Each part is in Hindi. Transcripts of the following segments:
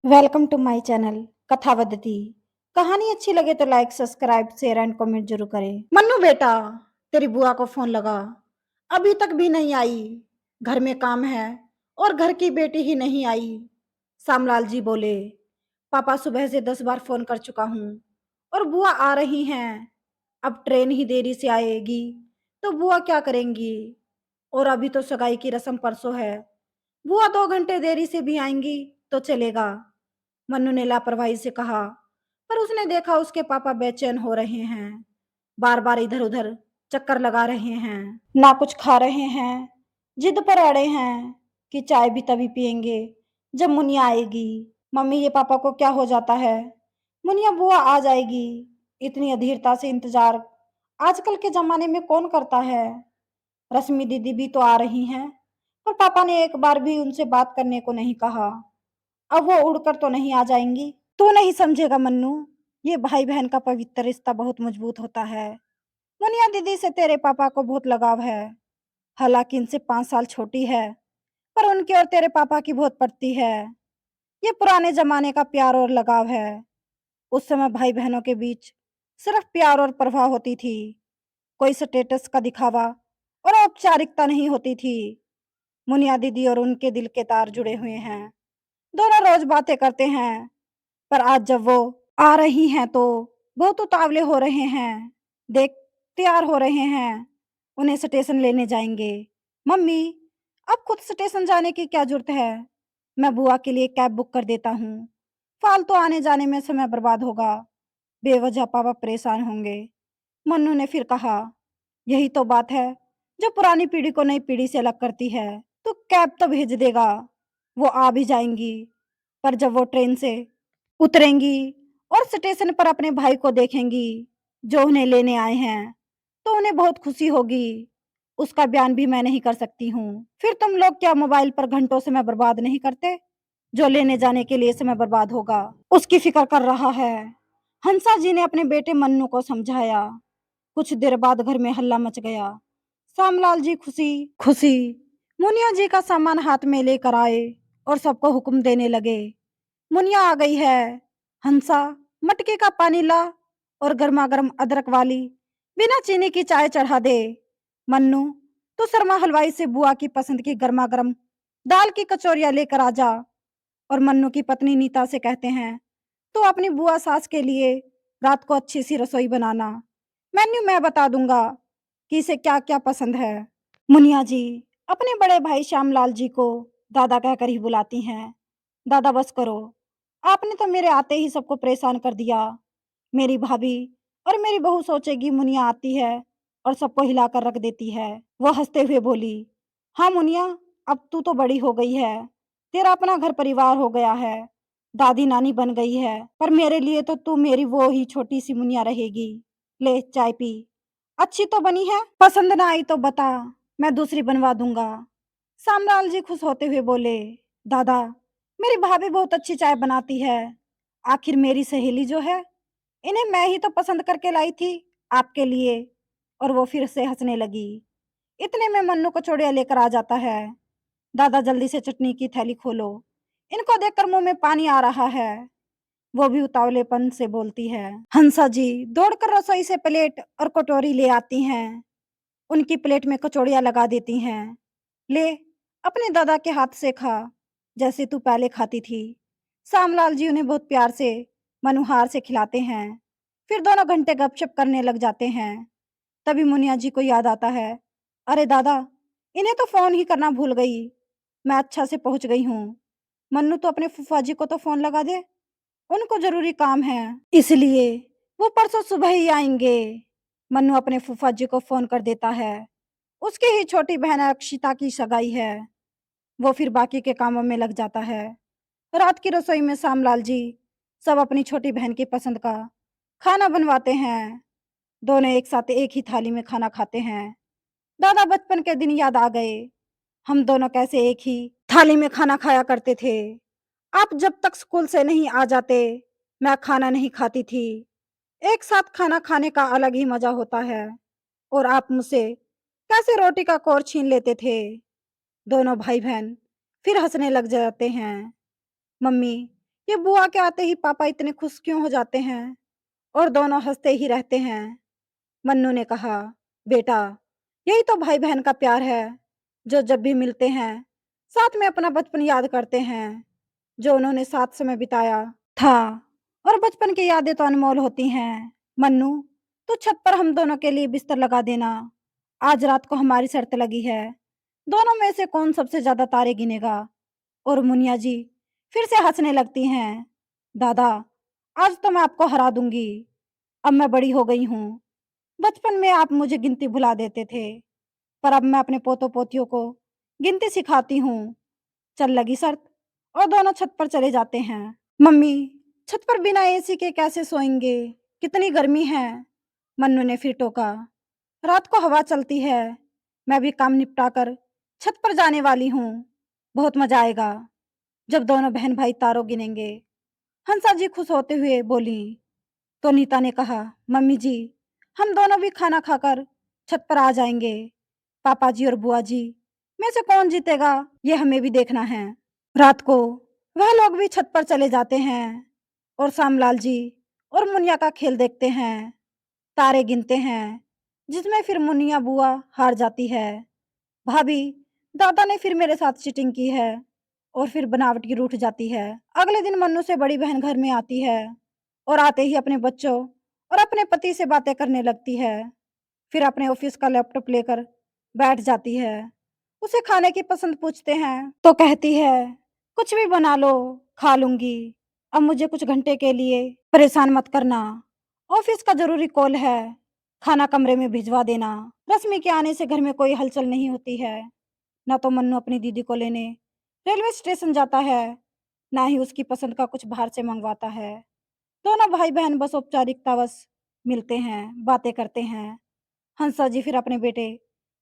Welcome to my channel Kathavadati. कहानी अच्छी लगे तो like subscribe share and comment जरूर करें। मन्नू बेटा, तेरी बुआ को फोन लगा, अभी तक भी नहीं आई। घर में काम है और घर की बेटी ही नहीं आई। सामलाल जी बोले, पापा सुबह से 10 बार फोन कर चुका हूँ और बुआ आ रही हैं। अब ट्रेन ही देरी से आएगी तो बुआ क्या करेंगी। और अभी तो सगाई की रस्म परसों है। बुआ 2 घंटे देरी से भी आएंगी तो चलेगा। मन्नू ने लापरवाही से कहा, पर उसने देखा उसके पापा बेचैन हो रहे हैं, बार बार इधर उधर चक्कर लगा रहे हैं, ना कुछ खा रहे हैं, जिद पर अड़े हैं कि चाय भी तभी पियेंगे जब मुनिया आएगी। मम्मी, ये पापा को क्या हो जाता है। मुनिया बुआ आ जाएगी, इतनी अधीरता से इंतजार आजकल के जमाने में कौन करता है। रश्मि दीदी भी तो आ रही हैं, पर पापा ने एक बार भी उनसे बात करने को नहीं कहा। अब वो उड़कर तो नहीं आ जाएंगी। तू नहीं समझेगा मन्नू, ये भाई बहन का पवित्र रिश्ता बहुत मजबूत होता है। मुनिया दीदी से तेरे पापा को बहुत लगाव है, हालांकि इनसे 5 साल छोटी है, पर उनकी और तेरे पापा की बहुत पड़ती है। ये पुराने जमाने का प्यार और लगाव है। उस समय भाई बहनों के बीच सिर्फ प्यार और परवाह होती थी, कोई स्टेटस का दिखावा और औपचारिकता नहीं होती थी। मुनिया दीदी और उनके दिल के तार जुड़े हुए हैं, दोनों रोज बातें करते हैं, पर आज जब वो आ रही हैं तो बहुत उतावले हो रहे हैं। देख, तैयार हो रहे हैं, उन्हें स्टेशन लेने जाएंगे। मम्मी, अब खुद स्टेशन जाने की क्या जरूरत है, मैं बुआ के लिए कैब बुक कर देता हूँ। फालतू आने जाने में समय बर्बाद होगा, बेवजह पापा परेशान होंगे। मन्नू ने फिर कहा, यही तो बात है जो पुरानी पीढ़ी को नई पीढ़ी से अलग करती है। तो कैब तो भेज देगा, वो आ भी जाएंगी, पर जब वो ट्रेन से उतरेंगी और स्टेशन पर अपने भाई को देखेंगी जो उन्हें लेने आए हैं, तो उन्हें बहुत खुशी होगी। उसका बयान भी मैं नहीं कर सकती हूँ। फिर तुम लोग क्या मोबाइल पर घंटों समय बर्बाद नहीं करते, जो लेने जाने के लिए समय बर्बाद होगा उसकी फिक्र कर रहा है। हंसा जी ने अपने बेटे मन्नू को समझाया। कुछ देर बाद घर में हल्ला मच गया। श्यामलाल जी खुशी खुशी मुनिया जी का सामान हाथ में लेकर आए और सबको हुक्म देने लगे, मुनिया आ गई है। हंसा, मटके का पानी ला और गर्मा गर्म अदरक वाली बिना चीनी की चाय चढ़ा दे। मन्नू, तू शर्मा हलवाई से बुआ की पसंद की गर्मा गर्म दाल की कचौरियां लेकर आ जा। और मन्नू की पत्नी नीता से कहते हैं, तो अपनी बुआ सास के लिए रात को अच्छी सी रसोई बनाना। मेन्यू मैं बता दूंगा कि इसे क्या क्या पसंद है। मुनिया जी अपने बड़े भाई श्यामलाल जी को दादा कहकर ही बुलाती हैं। दादा बस करो, आपने तो मेरे आते ही सबको परेशान कर दिया। मेरी भाभी और मेरी बहू सोचेगी मुनिया आती है और सबको हिलाकर रख देती है। वो हंसते हुए बोली, हाँ मुनिया, अब तू तो बड़ी हो गई है, तेरा अपना घर परिवार हो गया है, दादी नानी बन गई है, पर मेरे लिए तो तू मेरी वो ही छोटी सी मुनिया रहेगी। ले चाय पी। अच्छी तो बनी है, पसंद ना आई तो बता, मैं दूसरी बनवा दूंगा। सामलाल जी खुश होते हुए बोले, दादा, मेरी भाभी बहुत अच्छी चाय बनाती है। आखिर मेरी सहेली जो है, इन्हें मैं ही तो पसंद करके लाई थी आपके लिए। और वो फिर से हंसने लगी। इतने में मन्नू कचौड़ियां लेकर आ जाता है। दादा जल्दी से चटनी की थैली खोलो, इनको देखकर मुंह में पानी आ रहा है। वो भी उतावलेपन से बोलती है। हंसा जी दौड़कर रसोई से प्लेट और कटोरी ले आती हैं, उनकी प्लेट में कचौड़ियां लगा देती हैं। ले, अपने दादा के हाथ से खा, जैसे तू पहले खाती थी। श्यामलाल जी उन्हें बहुत प्यार से मनुहार से खिलाते हैं। फिर दोनों घंटे गपशप करने लग जाते हैं। तभी मुनिया जी को याद आता है, अरे दादा, इन्हें तो फोन ही करना भूल गई। मैं अच्छा से पहुंच गई हूँ। मन्नू, तो अपने फूफा जी को तो फोन लगा दे, उनको जरूरी काम है, इसलिए वो परसों सुबह ही आएंगे। मन्नू अपने फूफा जी को फोन कर देता है। उसकी ही छोटी बहन अक्षिता की सगाई है। वो फिर बाकी के कामों में लग जाता है। रात की रसोई में श्यामलाल जी सब अपनी छोटी बहन की पसंद का खाना बनवाते हैं। दोनों एक साथ एक ही थाली में खाना खाते हैं। दादा बचपन के दिन याद आ गए। हम दोनों कैसे एक ही थाली में खाना खाया करते थे। आप जब तक स्कूल से नहीं आ जाते, मैं खाना नहीं खाती थी। एक साथ खाना खाने का अलग ही मजा होता है। और आप मुझसे कैसे रोटी का कौर छीन लेते थे। दोनों भाई बहन फिर हंसने लग जाते हैं। मम्मी, कि बुआ के आते ही पापा इतने खुश क्यों हो जाते हैं और दोनों हंसते ही रहते हैं। मन्नू ने कहा, बेटा, यही तो भाई बहन का प्यार है, जो जब भी मिलते हैं साथ में अपना बचपन याद करते हैं, जो उन्होंने साथ समय बिताया था। और बचपन की यादें तो अनमोल होती हैं। मन्नू, तो छत पर हम दोनों के लिए बिस्तर लगा देना। आज रात को हमारी शर्त लगी है, दोनों में से कौन सबसे ज्यादा तारे गिनेगा। और मुनिया जी फिर से हंसने लगती हैं। दादा, आज तो मैं आपको हरा दूंगी। अब मैं बड़ी हो गई हूँ। बचपन में आप मुझे गिनती भुला देते थे, पर अब मैं अपने पोतों पोतियों को गिनती सिखाती हूँ। चल लगी शर्त, और दोनों छत पर चले जाते हैं। मम्मी, छत पर बिना एसी के कैसे सोएंगे, कितनी गर्मी है। मन्नू ने फिर टोका, रात को हवा चलती है। मैं भी काम निपटा कर छत पर जाने वाली हूँ। बहुत मजा आएगा जब दोनों बहन भाई तारों गिनेंगे। हंसा जी खुश होते हुए बोली। तो नीता ने कहा, मम्मी जी, हम दोनों भी खाना खाकर छत पर आ जाएंगे। पापा जी और बुआ जी में से कौन जीतेगा, ये हमें भी देखना है। रात को वह लोग भी छत पर चले जाते हैं और श्यामलाल जी और मुनिया का खेल देखते हैं, तारे गिनते हैं, जिसमें फिर मुनिया बुआ हार जाती है। भाभी, दादा ने फिर मेरे साथ चीटिंग की है, और फिर बनावटी रूठ जाती है। अगले दिन मन्नू से बड़ी बहन घर में आती है और आते ही अपने बच्चों और अपने पति से बातें करने लगती है। फिर अपने ऑफिस का लैपटॉप लेकर बैठ जाती है। उसे खाने की पसंद पूछते हैं तो कहती है, कुछ भी बना लो, खा लूंगी। अब मुझे कुछ घंटे के लिए परेशान मत करना, ऑफिस का जरूरी कॉल है। खाना कमरे में भिजवा देना। रश्मि के आने से घर में कोई हलचल नहीं होती है। न तो मन्नू अपनी दीदी को लेने रेलवे स्टेशन जाता है, ना ही उसकी पसंद का कुछ बाहर से मंगवाता है। दोनों भाई बहन बस औपचारिकतावश मिलते हैं, बातें करते हैं। हंसा जी फिर अपने बेटे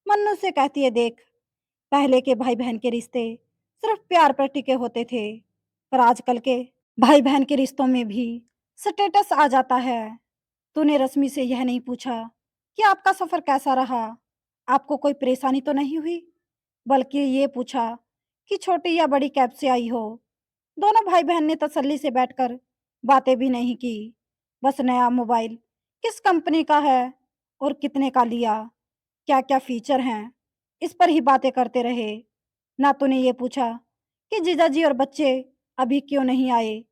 मन्नू से कहती है, देख, पहले के भाई बहन के रिश्ते सिर्फ प्यार पर टिके होते थे, पर आजकल के भाई बहन के रिश्तों में भी स्टेटस आ जाता है। तूने रश्मि से यह नहीं पूछा कि आपका सफर कैसा रहा, आपको कोई परेशानी तो नहीं हुई, बल्कि ये पूछा कि छोटी या बड़ी कैब से आई हो। दोनों भाई बहन ने तसल्ली से बैठकर बातें भी नहीं की। बस नया मोबाइल किस कंपनी का है और कितने का लिया, क्या क्या फीचर हैं, इस पर ही बातें करते रहे। ना तूने ये पूछा कि जीजाजी और बच्चे अभी क्यों नहीं आए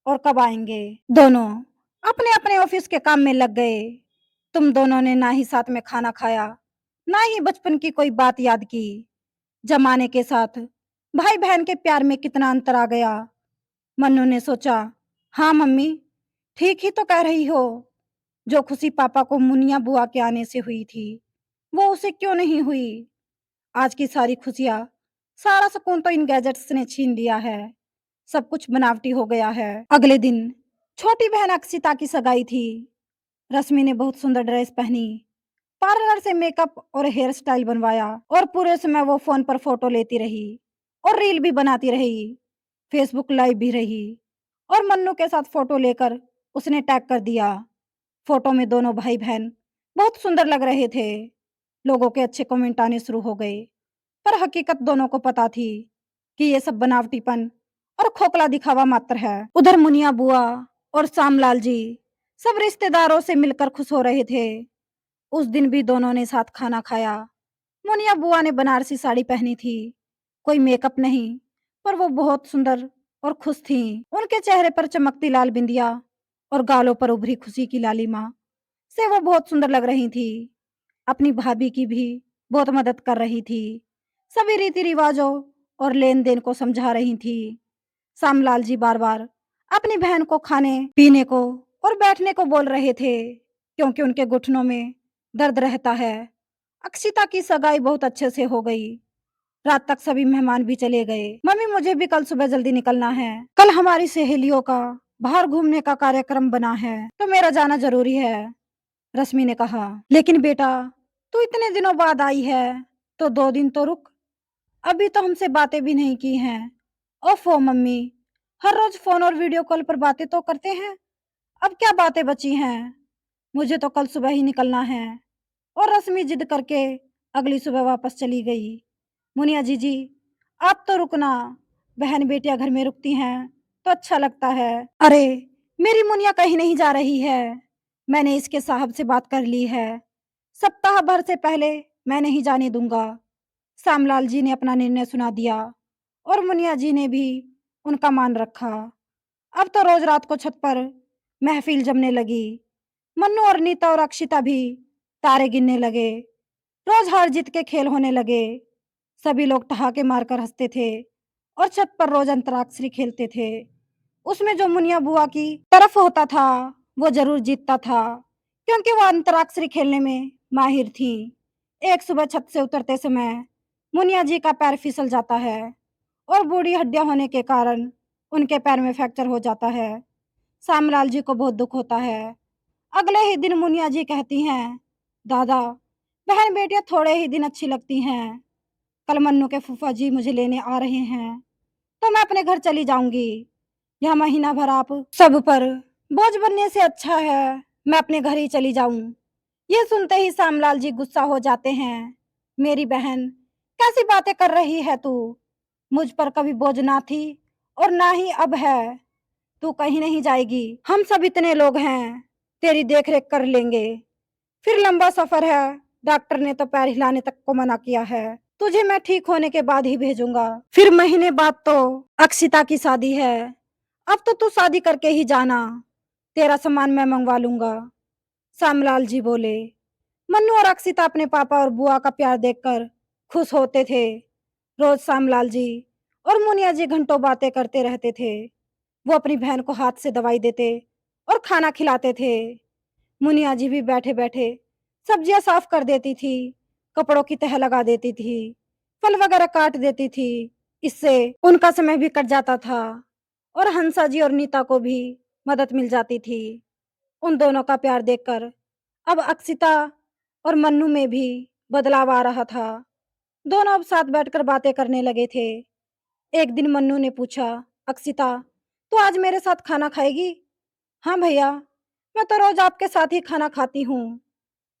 और कब आएंगे। दोनों अपने अपने ऑफिस के काम में लग गए। तुम दोनों ने ना ही साथ में खाना खाया, ना ही बचपन की कोई बात याद की। जमाने के साथ भाई बहन के प्यार में कितना अंतर आ गया। मन्नू ने सोचा, हाँ मम्मी, ठीक ही तो कह रही हो। जो खुशी पापा को मुनिया बुआ के आने से हुई थी, वो उसे क्यों नहीं हुई। आज की सारी खुशियाँ, सारा सुकून तो इन गैजेट्स ने छीन लिया है। सब कुछ बनावटी हो गया है। अगले दिन छोटी बहन अक्षिता की सगाई थी। रश्मि ने बहुत सुंदर ड्रेस पहनी, पार्लर से मेकअप और हेयर स्टाइल बनवाया, और पूरे समय वो फोन पर फोटो लेती रही और रील भी बनाती रही, फेसबुक लाइव भी रही। और मन्नू के साथ फोटो लेकर उसने टैग कर दिया। फोटो में दोनों भाई बहन बहुत सुंदर लग रहे थे। लोगों के अच्छे कमेंट आने शुरू हो गए, पर हकीकत दोनों को पता थी कि ये सब बनावटीपन और खोखला दिखावा मात्र है। उधर मुनिया बुआ और श्यामलाल जी सब रिश्तेदारों से मिलकर खुश हो रहे थे। उस दिन भी दोनों ने साथ खाना खाया। मुनिया बुआ ने बनारसी साड़ी पहनी थी, कोई मेकअप नहीं, पर वो बहुत सुंदर और खुश थीं। उनके चेहरे पर चमकती लाल बिंदिया और गालों पर उभरी खुशी की लालिमा से वो बहुत सुंदर लग रही थी। अपनी भाभी की भी बहुत मदद कर रही थी, सभी रीति रिवाजों और लेन देन को समझा रही थी। श्यामलाल जी बार बार अपनी बहन को खाने पीने को और बैठने को बोल रहे थे, क्योंकि उनके घुटनों में दर्द रहता है। अक्षिता की सगाई बहुत अच्छे से हो गई। रात तक सभी मेहमान भी चले गए। मम्मी, मुझे भी कल सुबह जल्दी निकलना है। कल हमारी सहेलियों का बाहर घूमने का कार्यक्रम बना है, तो मेरा जाना जरूरी है। रश्मि ने कहा, लेकिन बेटा, तू इतने दिनों बाद आई है, तो 2 दिन तो रुक। अभी तो हमसे बातें भी नहीं की हैं। ओफो मम्मी, हर रोज फोन और वीडियो कॉल पर बातें तो करते हैं, अब क्या बातें बची हैं। मुझे तो कल सुबह ही निकलना है। और रश्मि जिद करके अगली सुबह वापस चली गई। मुनिया जीजी, आप तो रुकना, बहन बेटियां घर में रुकती हैं तो अच्छा लगता है। अरे, मेरी मुनिया कहीं नहीं जा रही है। मैंने इसके साहब से बात कर ली है। सप्ताह भर से पहले मैं नहीं जाने दूंगा। श्यामलाल जी ने अपना निर्णय सुना दिया और मुनिया जी ने भी उनका मान रखा। अब तो रोज रात को छत पर महफिल जमने लगी। मन्नू और नीता और अक्षिता भी तारे गिनने लगे। रोज हार जीत के खेल होने लगे। सभी लोग ठहाके मारकर हंसते थे और छत पर रोज अंतराक्षरी खेलते थे। उसमें जो मुनिया बुआ की तरफ होता था वो जरूर जीतता था, क्योंकि वो अंतराक्षरी खेलने में माहिर थी। एक सुबह छत से उतरते समय मुनिया जी का पैर फिसल जाता है और बूढ़ी हड्डियां होने के कारण उनके पैर में फ्रैक्चर हो जाता है। श्यामलाल जी को बहुत दुख होता है। अगले ही दिन मुनिया जी कहती हैं, दादा, बहन बेटियां थोड़े ही दिन अच्छी लगती हैं। कल मन्नू के फूफा जी मुझे लेने आ रहे हैं, तो मैं अपने घर चली जाऊंगी। यह महीना भर आप सब पर बोझ बनने से अच्छा है मैं अपने घर ही चली जाऊं। ये सुनते ही श्यामलाल जी गुस्सा हो जाते हैं। मेरी बहन, कैसी बातें कर रही है तू? मुझ पर कभी बोझ ना थी और ना ही अब है। तू कहीं नहीं जाएगी। हम सब इतने लोग हैं, तेरी देख रेख कर लेंगे। फिर लंबा सफर है। डॉक्टर ने तो पैर हिलाने तक को मना किया है। तुझे मैं ठीक होने के बाद ही भेजूंगा। फिर महीने बाद तो अक्षिता की शादी है। अब तो तू शादी करके ही जाना। तेरा सामान मैं मंगवा लूंगा। श्यामलाल जी बोले। मन्नू और अक्षिता अपने पापा और बुआ का प्यार देखकर खुश होते थे। रोज श्यामलाल जी और मुनिया जी घंटों बातें करते रहते थे। वो अपनी बहन को हाथ से दवाई देते और खाना खिलाते थे। मुनिया जी भी बैठे बैठे सब्जियां साफ कर देती थी, कपड़ों की तह लगा देती थी, फल वगैरह काट देती थी। इससे उनका समय भी कट जाता था और हंसा जी और नीता को भी मदद मिल जाती थी। उन दोनों का प्यार देखकर अब अक्षिता और मन्नू में भी बदलाव आ रहा था। दोनों अब साथ बैठकर बातें करने लगे थे। एक दिन मन्नू ने पूछा, अक्षिता, तू आज मेरे साथ खाना खाएगी? हाँ भैया, मैं तो रोज आपके साथ ही खाना खाती हूँ।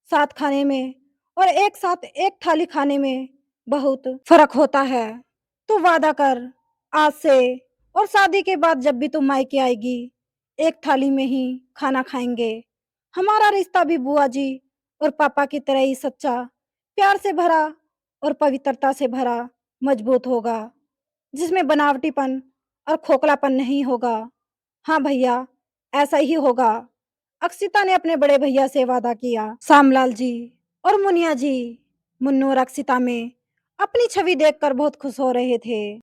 साथ खाने में और एक साथ एक थाली खाने में बहुत फर्क होता है। तू वादा कर, आज से और शादी के बाद जब भी तू मायके आएगी, एक थाली में ही खाना खाएंगे। हमारा रिश्ता भी बुआ जी और पापा की तरह ही सच्चा, प्यार से भरा और पवित्रता से भरा मजबूत होगा, जिसमें बनावटीपन और खोखलापन नहीं होगा। हाँ भैया, ऐसा ही होगा। अक्षिता ने अपने बड़े भैया से वादा किया। श्यामलाल जी और मुनिया जी मुन्नू और अक्षिता में अपनी छवि देखकर बहुत खुश हो रहे थे।